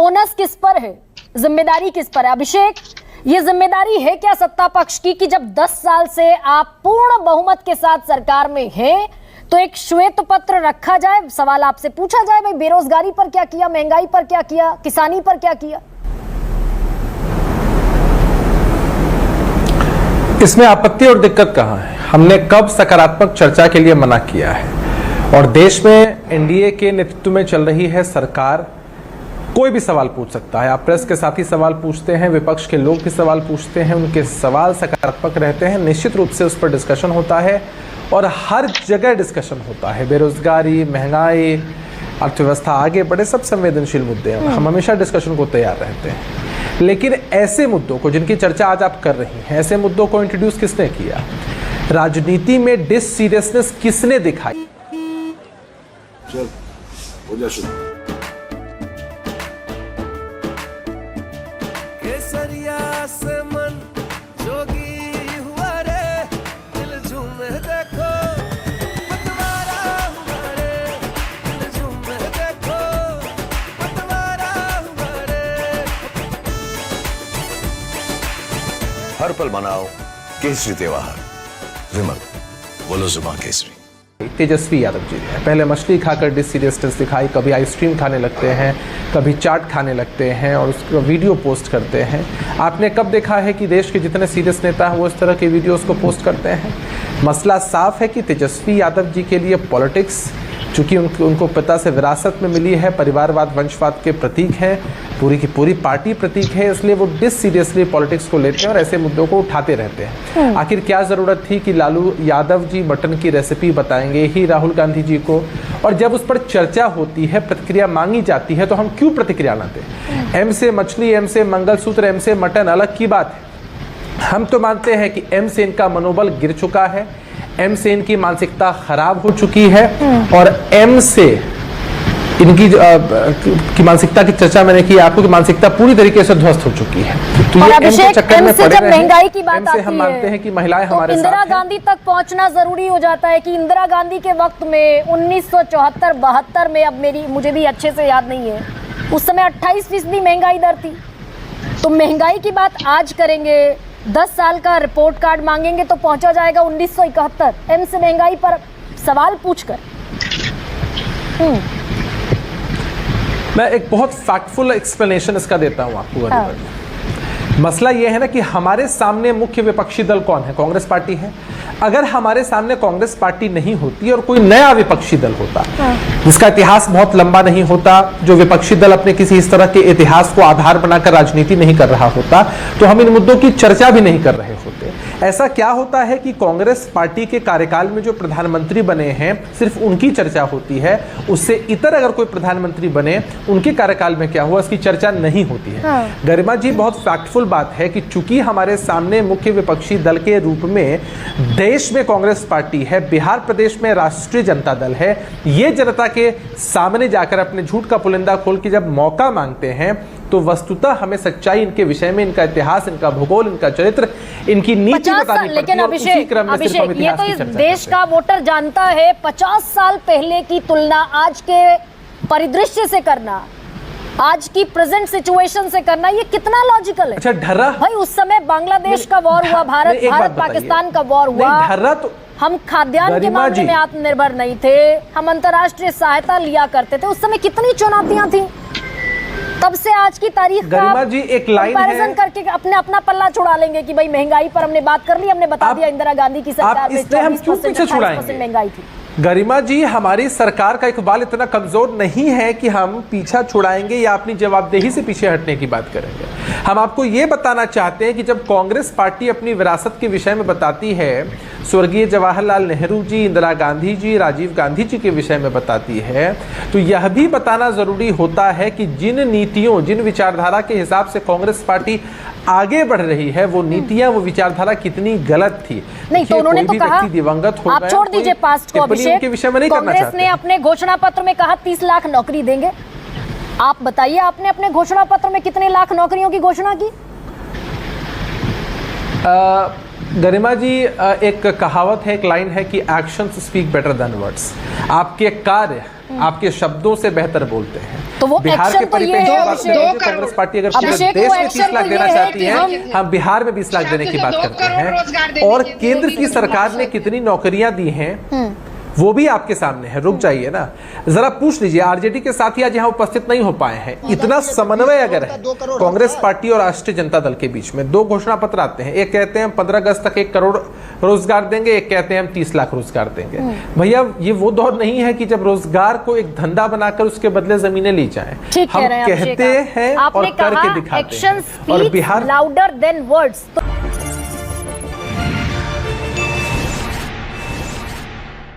Onus किस पर है, जिम्मेदारी किस पर है? अभिषेक, ये जिम्मेदारी है क्या सत्ता पक्ष की कि जब 10 साल से आप पूर्ण बहुमत के साथ सरकार में हैं तो एक श्वेत पत्र रखा जाए, सवाल आपसे पूछा जाए, भाई बेरोजगारी पर क्या किया, महंगाई पर क्या किया, किसानी पर क्या किया? इसमें आपत्ति और दिक्कत कहां है? हमने कब सकारात्मक चर्चा के लिए मना किया है? और देश में एनडीए के नेतृत्व में चल रही है सरकार, कोई भी सवाल पूछ सकता है। आप प्रेस के साथ ही सवाल पूछते हैं, विपक्ष के लोग भी सवाल पूछते हैं, उनके सवाल सकारात्मक रहते हैं, निश्चित रूप से उस पर डिस्कशन होता है और हर जगह डिस्कशन होता है। बेरोजगारी, महंगाई, अर्थव्यवस्था आगे बढ़े, सब संवेदनशील मुद्दे हैं, हम हमेशा डिस्कशन को तैयार रहते हैं। लेकिन ऐसे मुद्दों को जिनकी चर्चा आज आप कर रही हैं, ऐसे मुद्दों को इंट्रोड्यूस किसने किया? राजनीति में डिससीरियसनेस किसने दिखाई? चल हो जा शुरू। केसरिया से मन जोगी हुआ रे, दिल झूमे देखो पतवारा हुआ रे, दिल झूमे देखो पतवारा हुआ रे। हर पल मनाओ केसरी त्योहार। विमल, बोलो जुबान केसरी। तेजस्वी यादव जी ने पहले मछली खाकर डिससीरियसनेस दिखाई, कभी आइसक्रीम खाने लगते हैं, कभी चाट खाने लगते हैं और उसका वीडियो पोस्ट करते हैं। आपने कब देखा है कि देश के जितने सीरियस नेता हैं वो इस तरह के वीडियोस को पोस्ट करते हैं? मसला साफ है कि तेजस्वी यादव जी के लिए पॉलिटिक्स, चूंकि उनको पिता से विरासत में मिली है, परिवारवाद, वंशवाद के प्रतीक हैं, पूरी की पूरी पार्टी प्रतीक है, इसलिए वो डिससीरियसली पॉलिटिक्स को लेते हैं और ऐसे मुद्दों को उठाते रहते हैं। आखिर क्या जरूरत थी कि लालू यादव जी मटन की रेसिपी बताएंगे ही राहुल गांधी जी को, और जब उस पर चर्चा होती है, प्रतिक्रिया मांगी जाती है, तो हम क्यों प्रतिक्रिया ना दें? एम से मछली, एम से मंगलसूत्र, एम से मटन अलग की बात है। हम तो मानते हैं कि एम से इनका मनोबल गिर चुका है, एम से इनकी मानसिकता खराब हो चुकी है और एम से इनकी की मानसिकता की चर्चा मैंने की आपको, कि मानसिकता पूरी तरीके से ध्वस्त हो चुकी है। तो ये एम के चक्कर में पड़े रहे। महंगाई की बात आती है, हम मानते हैं कि महिलाएं तो हमारे साथ हैं। इंदिरा गांधी तक पहुंचना जरूरी हो जाता है कि इंदिरा गांधी के वक्त में 1974-72 में, अब मुझे भी अच्छे से याद नहीं है, उस समय 28% महंगाई दर थी। तो महंगाई की बात आज करेंगे, 10 साल का रिपोर्ट कार्ड मांगेंगे तो पहुंचा जाएगा 1971 एम से महंगाई पर सवाल पूछकर। मैं एक बहुत फैक्टफुल एक्सप्लेनेशन इसका देता हूं आपको। मसला यह है ना कि हमारे सामने मुख्य विपक्षी दल कौन है? कांग्रेस पार्टी है। अगर हमारे सामने कांग्रेस पार्टी नहीं होती और कोई नया विपक्षी दल होता जिसका इतिहास बहुत लंबा नहीं होता, जो विपक्षी दल अपने किसी इस तरह के इतिहास को आधार बनाकर राजनीति नहीं कर रहा होता, तो हम इन मुद्दों की चर्चा भी नहीं कर रहे होते। ऐसा क्या होता है कि कांग्रेस पार्टी के कार्यकाल में जो प्रधानमंत्री बने हैं सिर्फ उनकी चर्चा होती है, उससे इतर अगर कोई प्रधानमंत्री बने उनके कार्यकाल में क्या हुआ इसकी चर्चा नहीं होती है। गरिमा जी, बहुत फैक्टफुल बात है कि चूंकि हमारे सामने मुख्य विपक्षी दल के रूप में देश में कांग्रेस पार्टी है, बिहार प्रदेश में राष्ट्रीय जनता दल है, ये जनता के सामने जाकर अपने झूठ का पुलिंदा खोल के जब मौका मांगते हैं तो वस्तुतः हमें सच्चाई इनके विषय में, इनका इतिहास, इनका भूगोल, इनका चरित्र, इनकी नीति बतानी पड़ती है। लेकिन अभिषेक, ये तो इस देश का वोटर जानता है, 50 साल पहले की तुलना आज के परिदृश्य से करना, आज की प्रेजेंट सिचुएशन से करना, ये कितना लॉजिकल है? अच्छा, ढर्रा भाई उस समय बांग्लादेश का वॉर हुआ, भारत पाकिस्तान का वॉर हुआ, ढर्रा तो हम खाद्यान्न के मामले में आत्मनिर्भर नहीं थे, हम अंतर्राष्ट्रीय सहायता लिया करते थे, उस समय कितनी चुनौतियां थी। तब से आज की तारीख का जी एक लाइन कंपैरिजन करके अपना पल्ला छुड़ा लेंगे कि भाई महंगाई पर हमने बात कर ली, हमने बता दिया इंदिरा गांधी की सरकार में 24% महंगाई थी। गरिमा जी, हमारी सरकार का इकबाल इतना कमजोर नहीं है कि हम पीछा छुड़ाएंगे या अपनी जवाबदेही से पीछे हटने की बात करेंगे। हम आपको ये बताना चाहते हैं कि जब कांग्रेस पार्टी अपनी विरासत के विषय में बताती है, स्वर्गीय जवाहरलाल नेहरू जी, इंदिरा गांधी जी, राजीव गांधी जी के विषय में बताती है, तो यह भी बताना जरूरी होता है कि जिन नीतियों, जिन विचारधारा के हिसाब से कांग्रेस पार्टी आगे बढ़ रही है, वो नीतियां, वो विचारधारा कितनी गलत थी। नहीं तो उन्होंने तो कहा, दिवंगत हो आप छोड़ दीजिए पास्ट को अभिषेक, के विषय में नहीं करना चाहते। कांग्रेस ने अपने घोषणा पत्र में कहा 30 लाख नौकरी देंगे। आप बताइए, आपने अपने घोषणा पत्र में कितने लाख नौकरियों की घोषणा की? गरिमा जी, एक कहावत है, एक लाइन है कि actions speak better than words. आपके कार्य आपके शब्दों से बेहतर बोलते हैं। तो वो बिहार एक्शन के तो ये परिप्रेक्ष्य है में बात अभिषेक। करें तो कांग्रेस पार्टी अगर पूरे अभिषेक, देश वो में एक्शन 30 लाख तो देना ये है चाहती कि है, हम बिहार में 20 लाख देने की बात करते हैं। और केंद्र की सरकार ने कितनी नौकरियां दी हैं वो भी आपके सामने है। रुक जाइए ना, जरा पूछ लीजिए, आरजेडी के साथी आज यहाँ उपस्थित नहीं हो पाए हैं। इतना समन्वय अगर है कांग्रेस पार्टी और राष्ट्रीय जनता दल के बीच में, 2 घोषणा पत्र आते हैं, एक कहते हैं 15 अगस्त तक 1 करोड़ रोजगार देंगे, एक कहते हैं हम 30 लाख रोजगार देंगे। भैया ये वो दौर नहीं है कि जब रोजगार को एक धंधा बनाकर उसके बदले जमीनें ली जाएं। ठीक हम कह रहे हैं कहते हैं और करके दिखाते हैं। और बिहार लाउडर देन वर्ड्स।